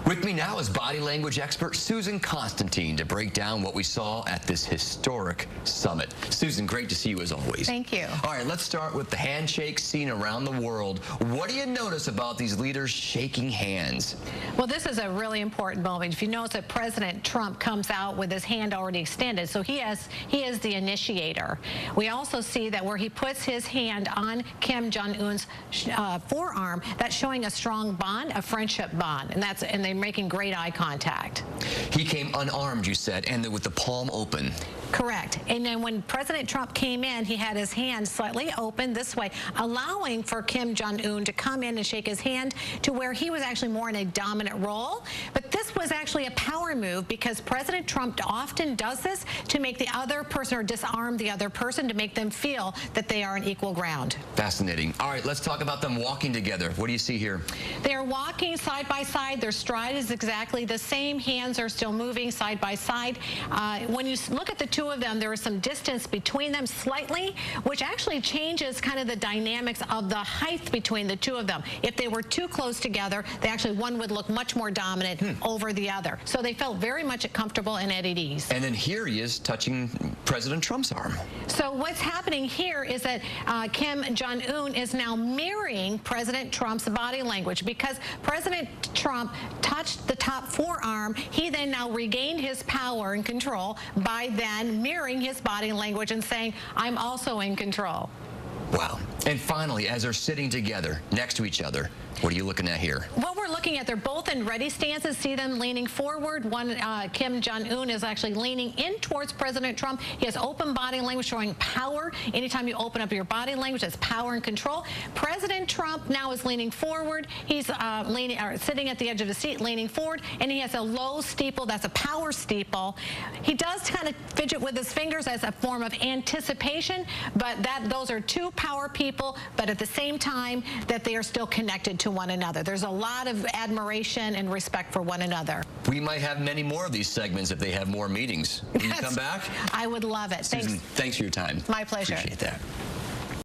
With me now is body language expert Susan Constantine to break down what we saw at this historic summit. Susan, great to see you as always. Thank you. All right, let's start with the handshake seen around the world. What do you notice about these leaders shaking hands? Well, this is a really important moment. If you notice that President Trump comes out with his hand already extended, so he is the initiator. We also see that where he puts his hand on Kim Jong-un's forearm, that's showing a strong bond, a friendship bond, and they're making great eye contact. He came unarmed, you said, and with the palm open. Correct. And then when President Trump came in, he had his hand slightly open this way, allowing for Kim Jong-un to come in and shake his hand to where he was actually more in a dominant role. But this was actually a power move because President Trump often does this to make the other person or disarm the other person to make them feel that they are on equal ground. Fascinating. All right, let's talk about them walking together. What do you see here? They are walking side by side. Their stride is exactly the same. Hands are still moving side by side. When you look at the two of them, there is some distance between them slightly, which actually changes kind of the dynamics of the height between the two of them. If they were too close together, one would look much more dominant over the other. So they felt very much comfortable and at ease. And then here he is touching President Trump's arm. So what's happening here is that Kim Jong-un is now mirroring President Trump's body language because President Trump touched the top forearm. He then now regained his power and control by then mirroring his body language and saying, I'm also in control. Wow. And finally, as they're sitting together next to each other, what are you looking at here? What we're looking at, they're both in ready stances. See them leaning forward. Kim Jong-un is actually leaning in towards President Trump. He has open body language showing power. Anytime you open up your body language, that's power and control. President Trump now is leaning forward. He's sitting at the edge of the seat, leaning forward, and he has a low steeple. That's a power steeple. He does kind of fidget with his fingers as a form of anticipation, but those are two power people, but at the same time that they are still connected to one another. There's a lot of admiration and respect for one another. We might have many more of these segments if they have more meetings. Will you come back? I would love it. Susan, thanks for your time. My pleasure. Appreciate that.